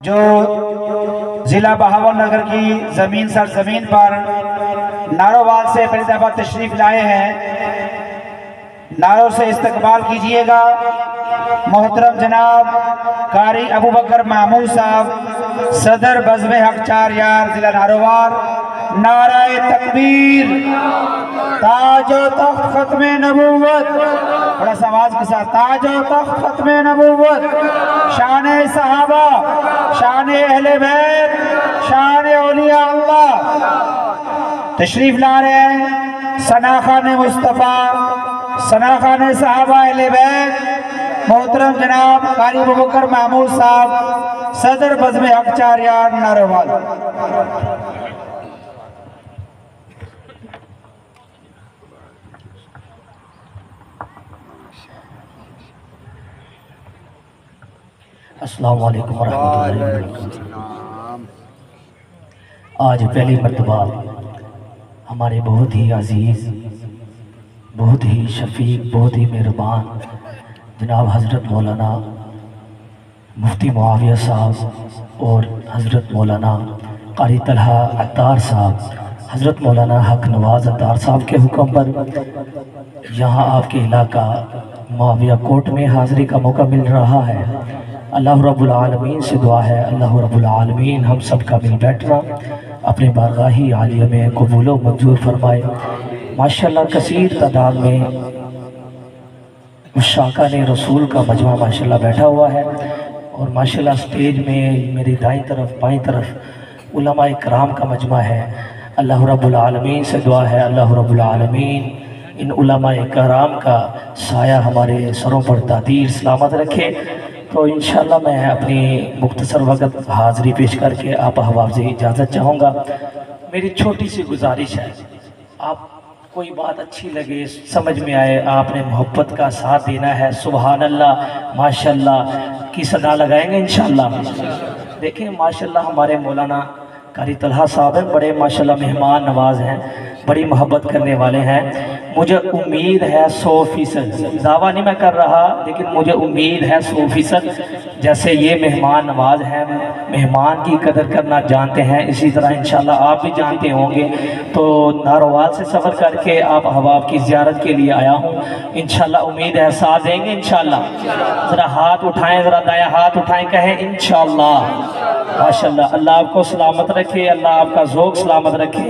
जो जिला बहावलनगर की जमीन सरजमीन पर नारोवाल से पहली दफा तशरीफ लाए हैं, नारों से इस्तकबाल कीजिएगा। मोहतरम जनाब कारी अबू बकर मामूद साहब सदर बज़्म हक 4 यार जिला नारोवाल। नाराए तकबीर, ताजो तख्त खत्मे नबूवत, बड़ा सा आवाज के साथ, ताजो तख्त खत्मे नबूवत, शाने सहाबा, शाने अहले बैत, शाने औलिया अल्लाह। तशरीफ ला रहे हैं सना खाने मुस्तफ़ा, सना खाने सहाबा अहले बैत, मोहतरम जनाब कारी अबू बकर मामूद साहब सदर बज़्म हक 4 यार नारोवाल। अस्सलाम वालेकुम रहमतुल्लाहि व बरकातुहू। आज पहली मर्तबा हमारे बहुत ही अजीज़, बहुत ही शफीक, बहुत ही मेहरबान जनाब हज़रत मौलाना मुफ्ती मुआविया साहब और हज़रत मौलाना कारी तलहा अत्तार साहब, हज़रत मौलाना हक नवाज़ अत्तार साहब के हुक्म पर यहाँ आपके इलाका मुआविया कोर्ट में हाज़िरी का मौका मिल रहा है। अल्लाह रब्बुल आलमीन से दुआ है, अल्लाह रब्बुल आलमीन हम सब का मिल बैठना अपने बारगाही आलिया में कबूल व मंजूर फरमाए। माशाल्लाह कसीर तादाद में शाका ने रसूल का मजमा माशाल्लाह बैठा हुआ है और माशाल्लाह स्टेज में मेरी दाईं तरफ बाईं तरफ उलमा इकराम का मजमा है। अल्लाह रब्बुल आलमीन से दुआ है, अल्लाह रब्बुल आलमीन इन उलमा इकराम का साया हमारे सरों पर दादीर सलामत रखे। तो इंशाल्लाह मैं अपनी मुख्तसर वक़्त हाज़िरी पेश करके आप अहबाब से इजाज़त चाहूँगा। मेरी छोटी सी गुजारिश है, आप कोई बात अच्छी लगे, समझ में आए, आपने मोहब्बत का साथ देना है। सुबहान अल्लाह माशाल्लाह की सदा लगाएंगे इंशाल्लाह। देखें माशाल्लाह हमारे मौलाना कारी तलहा साहब हैं, बड़े माशाल्लाह मेहमान नवाज हैं, बड़ी मोहब्बत करने वाले हैं। मुझे उम्मीद है 100%, दावा नहीं मैं कर रहा, लेकिन मुझे उम्मीद है 100% जैसे ये मेहमान नवाज हैं, मेहमान की कदर करना जानते हैं, इसी तरह इंशाल्लाह आप भी जानते होंगे। तो नारोवाल से सफ़र करके आप अहबाब की ज़ियारत के लिए आया हूँ, इंशाल्लाह उम्मीद है साथ देंगे इंशाल्लाह। ज़रा हाथ उठाएँ, ज़रा दाया हाथ उठाएँ, कहें इंशाल्लाह। माशाल्लाह अल्लाह आपको सलामत रखे, अल्लाह आपका ज़ौक़ सलामत रखे।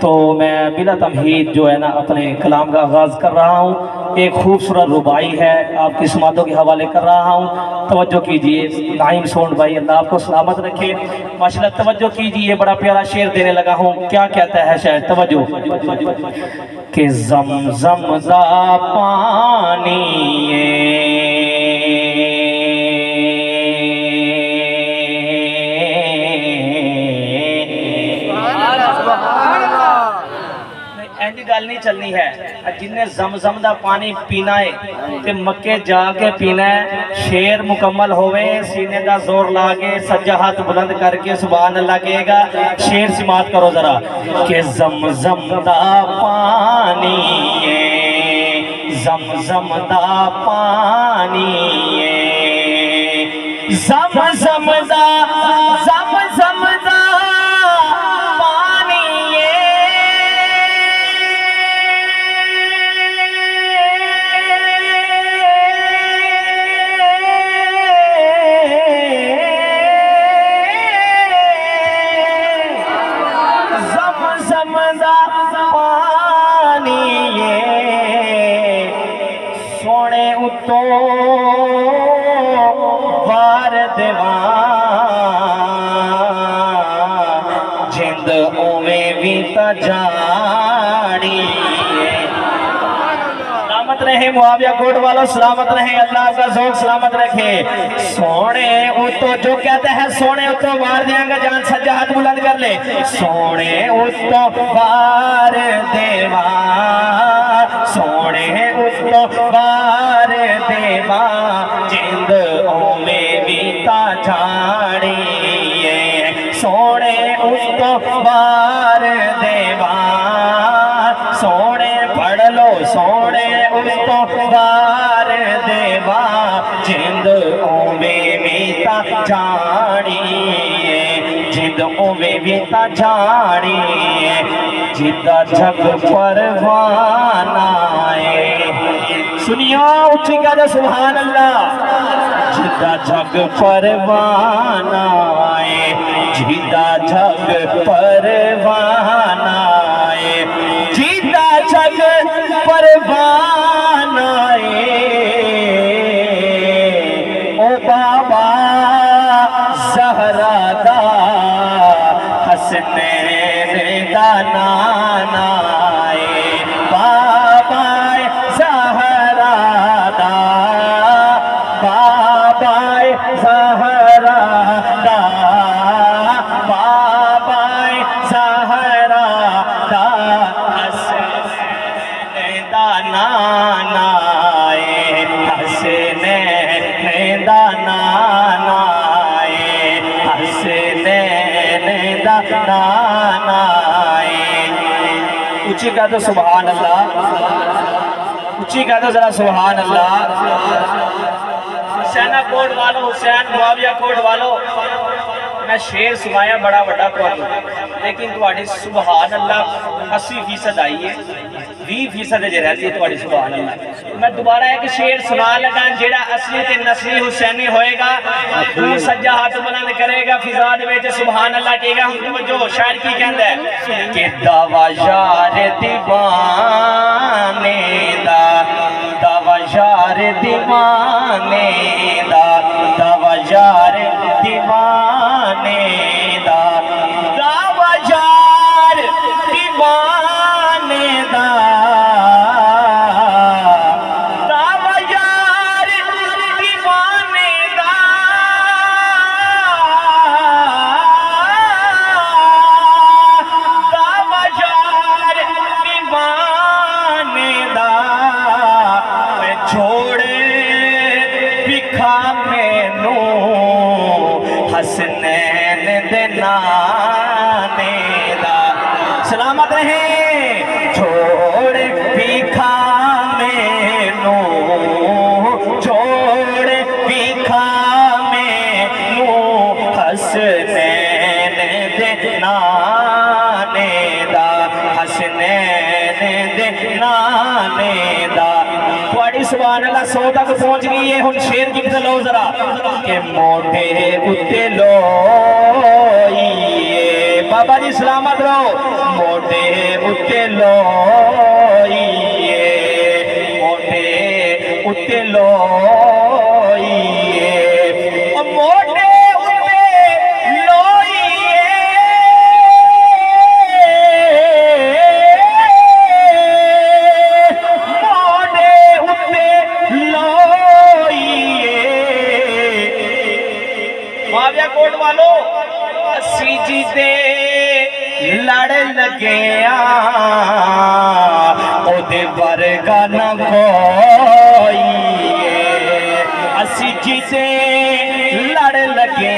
तो मैं बिला तमहीद जो है ना अपने कलाम का आगाज़ कर रहा हूँ। एक खूबसूरत रुबाई है, आपकी समातों के हवाले कर रहा हूँ, तवज्जो कीजिए। नाइम सोंड भाई अल्लाह आपको सलामत रखे। माशाल्लाह तवज्जो कीजिए, बड़ा प्यारा शेर देने लगा हूँ। क्या कहता है शायद, तवज्जो कि ज़मज़म दा पानी गल नहीं चलनी है। जिन्हें ज़मज़म दा पानी पीना है ते मक्के जाके पीना है। शेर मुकम्मल होवे, सीने दा जोर लाके सज्जा हाथ बुलंद करके सुभान अल्लाह कहेगा। शेर समात करो जरा कि ज़मज़म दा पानी है, ज़मज़म दा पानी है, ज़मज़म दा ज़मज़म दा सोने उतो वार देवा जिंद उमें भी जानी। सलामत रहे मुआविया कोट वालों, सलामत रहे, अल्लाह का ज़ौक़ सलामत रखे। सोने उतो जो कहते हैं सोने उतो वार देंगे, जान सज्जा हाथ बुलंद कर ले। सोने उतो वार देवा, सोने उतो वार देवा जिंद ओमे बीता जानी है। सोने उतो वार देवा, सोने पढ़ लो, सोने उतो वार देवा जिंद ओमे बीता जानी जिद उवे भी ता जाने जिदा जग परवाना है। सुनिया उच्ची कह सुभान अल्लाह। जिदा जग परवाना है जिदा जग परवाना है जिदा जग परवाना है। ओ बाबा ज़हरा दा हसनैन दा नाना है। बाबा ज़हरा दा बाबा ज़हरा दा बाबा ज़हरा दा हसनैन दा नाना है। हसनैन दा नाना है हसनैन दा नाना है। ऊंची कह दो सुभान अल्लाह। ऊंची कह दो जरा सुभान अल्लाह। हुसैना कोट वालो हुसैन मुआविया कोट वालो मैं शेर सुनाया बड़ा बड़ा तुहानू लेकिन तुहाडी सुभान अल्लाह 80% आई है 20% जे रहती है तुहाडी सुभान अल्लाह। मैं दोबारा एक शेर सुना लगा जेड़ा असली ते नस्ली हुसैनी होएगा तू सज्जा हाथ बुलंद करेगा फिजा दे विच सुभान अल्लाह कहेगा। हम तवज्जो शायर की कहंदा है कि दावा यार दीवाने दा दावा यार दीवाने दा दावा यार दीवाने दा दावा यार दीवाने दा दावा यार दीवाने दा दावा यार दीवाने दा मैं छोड़े बिखा मैनू हसनैन दे नाने दा। सलामत रहे छोड़ बिखा मैनू छोड़ बिखा मैनू हसनैन दे नाने दा हसनैन दे नाने दा। सुभान अल्लाह 100 तक पहुंच गई है। हुन शेर की लो जरा के मोढे उत्ते लोईए बाबा जी सलामत रहो मोढे उत्ते लोईए मोढे उत्ते लोईए मोढे कोट वालो असी जी दे लड़ लगे ओदे वर्गा न कोई असी जी दे लड़ लगे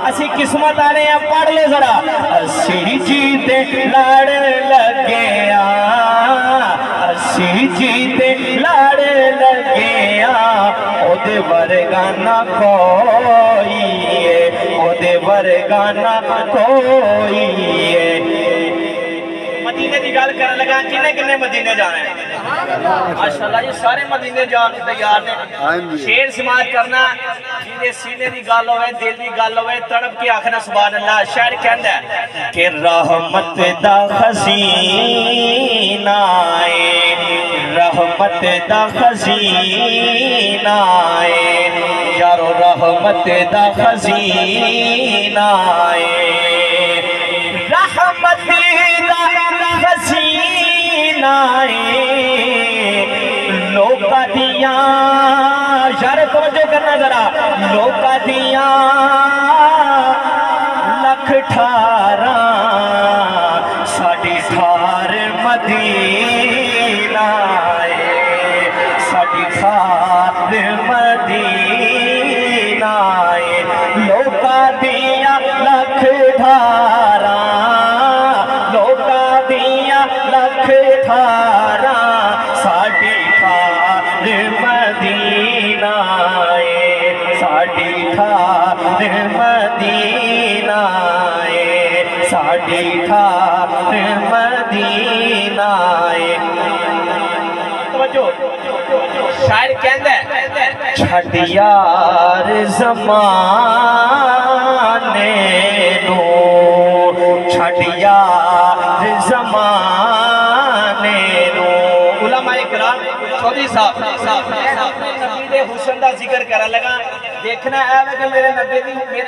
असी किस्मत आने पढ़ लो जरा असी जी दे लड़ लगे असी जी दे लड़ लगे ओदे वर्गा न कोई ओदे वर्गा न कोई। मदीने की गल कर लगा किन्ने किन्ने मदीने जाना है माशाअल्लाह जी सारे मदीने जान तैयार ने। शेर समाज करना जिहदे सीने की गल होवे दिल की गल होवे तड़प के आखना सुभान अल्लाह। शायर कहंदा कि रहमत दा खजीना है रहमत दा खजीना है यारो रहमत दा खजीना है रहमत दा खजीना है लोका दिया यार तवज्जो करना जरा लोका दिया लख ठारा साडी ठार मदीना साडी ठार मदीना लोका दिया लख ठारा लोका दिया लख ठारा साडी ठार मदीना साडी ठार मदीना साड़ी ठार मदीना शायर कहंदा छड़ यार ज़माने नू छड़ यार ज़माने नू। उलमाए किराम चौधरी साहब नबी दे हुस्न दा जिक्र करन लगा। देखना है कि मेरे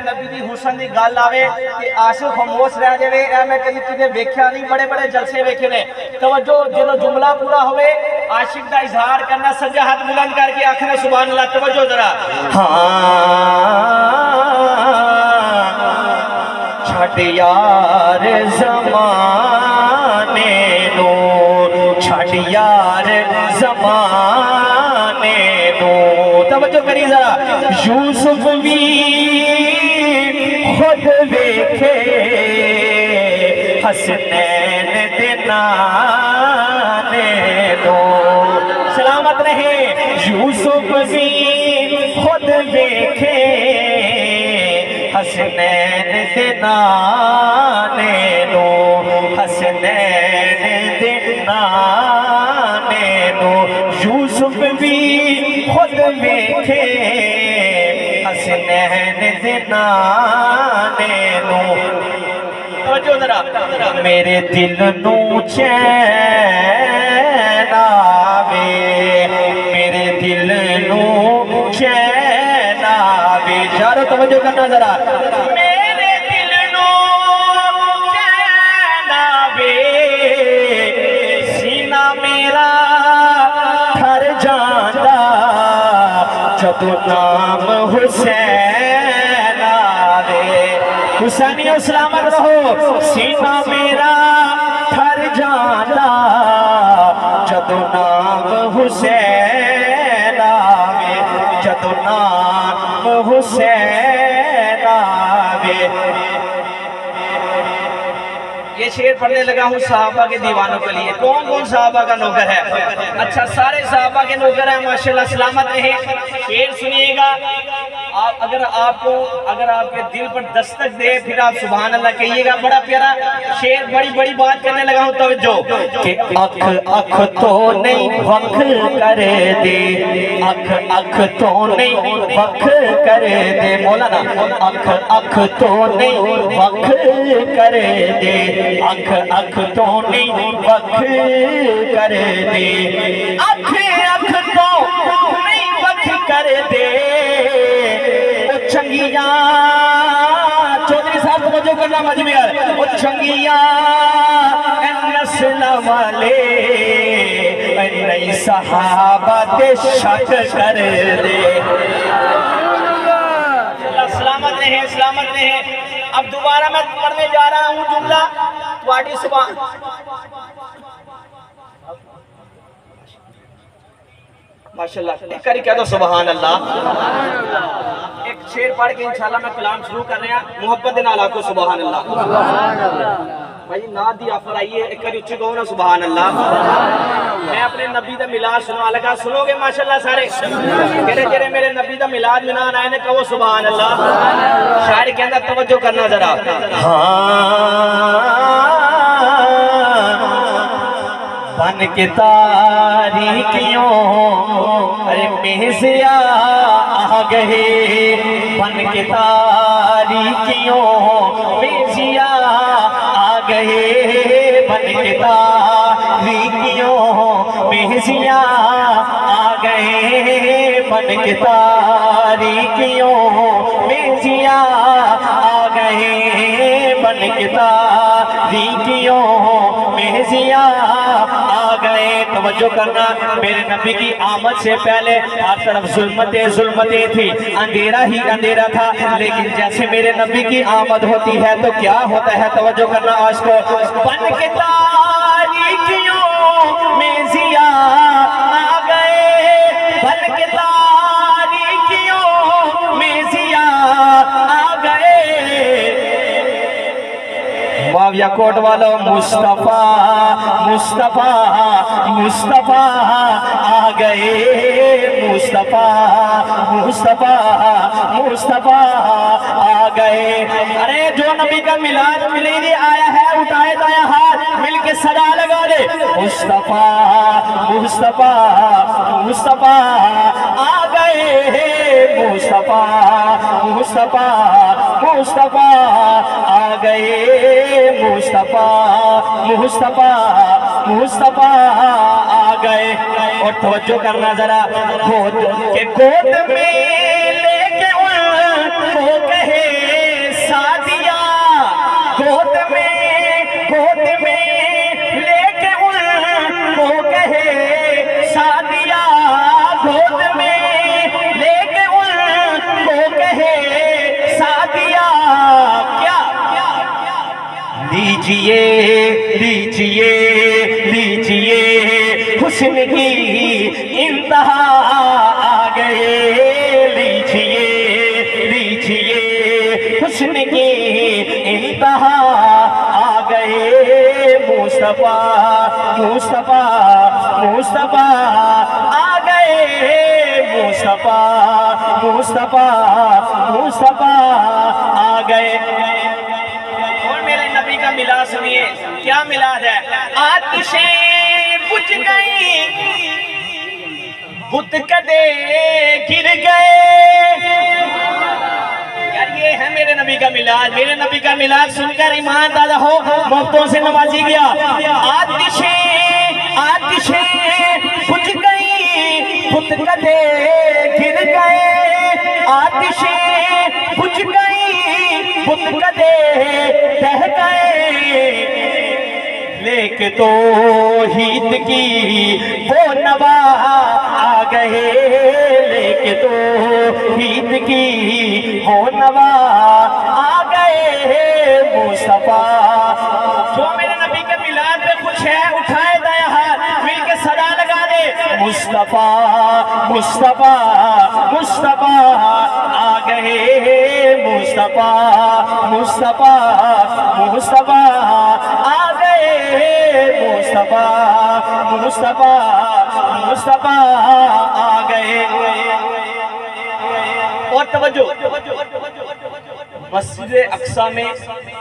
नबी दी हुस्न दी गल आवे ते आशिक खामोश रह जावे। ए मैं कभी किते वेख्या नहीं, बड़े बड़े जलसे वेखे ने। तवज्जो जो जुमला पूरा होवे आशिक दा इजहार करना, सज्जा हाथ बुलंद करके आखना सुभान अल्लाह। तवज्जो जरा। छड़ यार ज़माने नू छड़ यार ज़माने नू। तवज्जो करी जरा। यूसुफ भी खुद वेखे हसनैन दे नाने नू। सलामत रहे। यूसुफ भी खुद वेखे हसनैन दे नाने नू हसनैन दे नाने नू। यूसुफ भी खुद वेखे हसनैन दे नाने नू। मेरे दिल नू चैन आवे मेरे दिल नू चैन आवे। यारो तवज्जो करना जरा। मेरे दिल नू चैन आवे सीना मेरा ठर जांदा जदों नाम हुसैन आवे। हुसैनियों सलामत रहो। सीना मेरा ठर जांदा जदों नाम हुसैन आवे जदों नाम हुसैन आवे। ये शेर पढ़ने लगा हूँ साहबा के दीवानों के लिए। कौन कौन साहबा का नौकर है? अच्छा, सारे साहबा के नौकर हैं माशाल्लाह। सलामत रहे। शेर सुनिएगा। अगर आपके दिल पर दस्तक दे फिर आप सुभान अल्लाह कहिएगा। बड़ा प्यारा शेर, बड़ी बड़ी बात करने लगा हूँ। तवज्जो कि अख अख तो नहीं वख कर दे अख अख तो नहीं वख कर दे। मौलाना अख अख तो नहीं वख कर दे अख अख तो नहीं वख कर दे अख अख तो नहीं वख कर दे। चंगिया चौधरी साहब तवज्जो करना मजमेर। वो चंगिया नस्ल वाले नहीं सहाबा ते शक कर दे। सलामत रहे, सलामत रहे। अब दोबारा मैं पढ़ने जा रहा हूँ जुमला वाटी सुबह। माशाल्लाह एक करी कह दो सुभान अल्लाह। एक शेर पढ़ के इंशाल्लाह मैं कलाम शुरू कर रहा। मोहब्बत दे नाल आखो सुभान अल्लाह। भाई नाद दी ऑफर आई है, एक करी उच्ची कहो ना सुभान अल्लाह। मैं अपने नबी दा मिलाद सुना लगा। सुनोगे माशाल्लाह सारे? जेरे जेरे मेरे नबी दा मिलाद मनान आए ने कहो सुभान अल्लाह। शायर कहंदा तवज्जो करना जरा। बन के तारीकियों अरे मेहसिया आ गए बन के तारीकियों मेहसिया आ गए बन के तारीकियों मेहसिया आ गए बन के तारीकियों मेहसिया आ गए बन के तारीकियों मेहसिया आ गए। तवज्जो करना। मेरे नबी की आमद से पहले हर तरफ जुल्मतें थी, अंधेरा ही अंधेरा था। लेकिन जैसे मेरे नबी की आमद होती है तो क्या होता है? तवज्जो करना। आज को बन के तारीकियों में जिया आ गए बन के तारीकियों में जिया आ गए। माविया कोट वालों, मुस्तफा मुस्तफा मुस्तफा आ गए, मुस्तफा मुस्तफा मुस्तफा आ गए। अरे जो नबी का मिलाद मिलीदी आया है, उठाए दाया हाथ मिलके सदा लगा दे, मुस्तफा मुस्तफा मुस्तफा आ गए, मुस्तफा मुस्तफा मुस्तफा आ गए, मुस्तफा मुस्तफा मुस्तफा आ गए। और तवज्जो करना जरा, गोद के गोद में लेके उनको कहे सादिया, गोद में लेके उनको कहे सादिया, गोद में लेके उनको कहे सादिया। क्या लीजिए लीजिए लीजिए, हुस्न की इंतहा आ गए, लीजिए लीजिए हुस्न की इंतहा आ गए, मुस्तफा मुस्तफा मुस्तफा आ गए, मुस्तफा मुस्तफा मुस्तफा आ गए। और मेरे नबी का मिलाद सुनिए, क्या मिलाद है। आतिशें बुझ गई, बुत कदे गिर गए। यार ये है मेरे नबी का मिलाद। मेरे नबी का मिलाद सुनकर ईमान दादा हो मोहब्बतों से नवाजी गया। आतिशें बुझ गई, बुत कदे गिर गए, आतिशें बुझ गई, बुत कदे बह गए, लेके तो हीद की वो नवा आ गए, लेके तो हीद की वो नवा आ गए, मुस्तफा। जो मेरे नबी के मिलाद में कुछ है, उठाए दाया हाथ मिलके सदा लगा दे, मुस्तफा मुस्तफा मुस्तफा आ गए, मुस्तफा मुस्तफा मुस्तफा आ गए, मुस्तफा मुस्तफा मुस्तफा आ गए। और तवज्जो, मस्जिद अक्सा में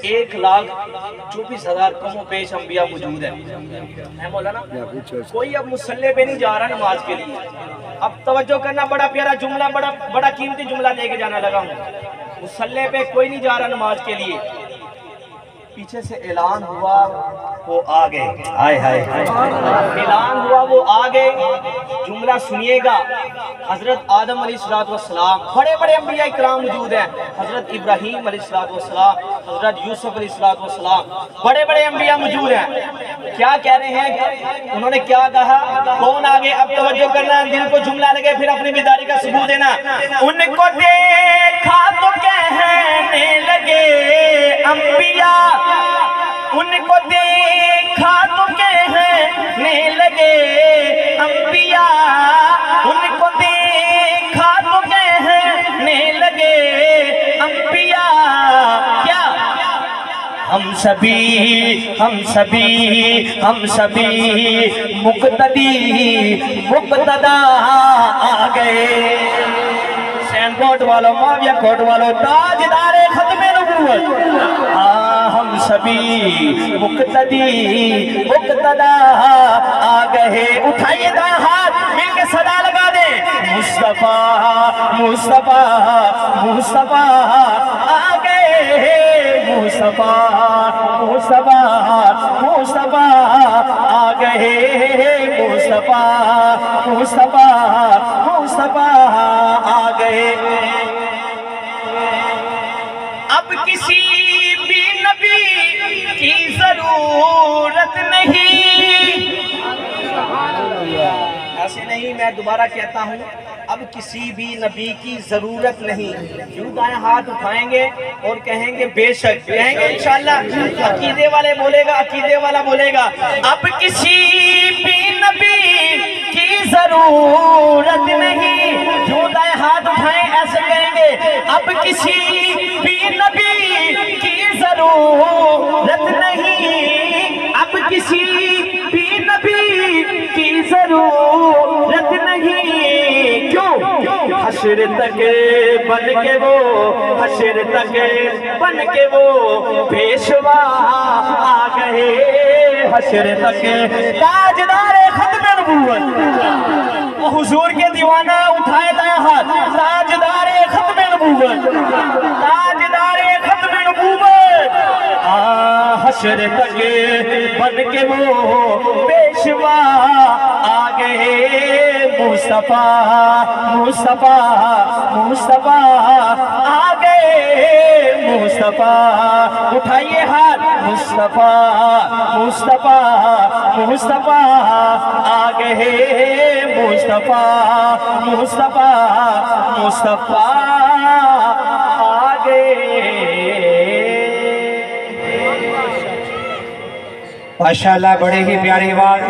1,24,000 कमो पेश अंबिया मौजूद है मौलाना। कोई अब मुसल्ले पे नहीं जा रहा नमाज के लिए। अब तवज्जो करना, बड़ा प्यारा जुमला, बड़ा कीमती जुमला लेके जाना लगा हूँ। मुसल्ले पे कोई नहीं जा रहा नमाज के लिए। पीछे से ऐलान हुआ वो आ गए, हाय हाय ऐलान हुआ वो आ गए। जुमला सुनिएगा। हजरत आदम अलैहिस्सलाम, बड़े बड़े अंबिया इकराम मौजूद हैं। हजरत इब्राहीम अलैहिस्सलाम, हजरत यूसुफ अलैहिस्सलाम, बड़े बड़े अंबिया मौजूद हैं। क्या कह रहे हैं, उन्होंने क्या कहा, कौन आगे। अब तवज्जो करना, दिल को जुमला लगे फिर अपनी बेदारी का सबूत देना। उनको देखा तो कहने लगे अंबिया, उनको देखा तो कहने लगे अंबिया, उनको देखा तो कहने लगे अंबिया। क्या हम सभी मुक्तदा आ गए। सैन कोट वालों, माविया कोट वालों, ताजदारे खत्मे नबूवत, हम सभी मुक्तदा आ गए। उठाइए दाएं हाथ मिलके सदा लगा दे, मुस्तफा मुस्तफा मुस्तफा आ गए, मुस्तफा मुस्तफा मुस्तफा आ गए, मुस्तफा मुस्तफा मुस्तफा आ गए। अब किसी भी नबी की जरूरत नहीं, ऐसे नहीं, मैं दोबारा कहता हूँ, अब किसी भी नबी की जरूरत नहीं। यूं दाएं हाथ उठाएंगे और कहेंगे बेशक, कहेंगे इंशाल्लाह। अकीदे वाले बोलेगा, अकीदे वाला बोलेगा, अब किसी भी नबी की जरूरत नहीं। यूं दाएं हाथ उठाएं, ऐसे कहेंगे, अब किसी भी नबी की जरूरत नहीं। जरूरत नहीं, क्यों हश्र तक बन के वो, हश्र तक बन के वो पेशवा आ गए, हश्र तक ताजदार खत्म नबूवत। वो हुजूर के दीवाना उठाए दाया हाथ, ताजदार खत्म नबूवत, ताजदार खत्म नबूवत। हश्र तक बन के वो पेशवा आ गए, मुस्तफा मुस्तफा मुस्तफा आ गए, मुस्तफा उठाइए हाथ, मुस्तफा मुस्तफा मुस्तफा आ गए, मुस्तफा मुस्तफा मुस्तफा आ गए। माशाअल्लाह, बड़े ही प्यारी आवाज।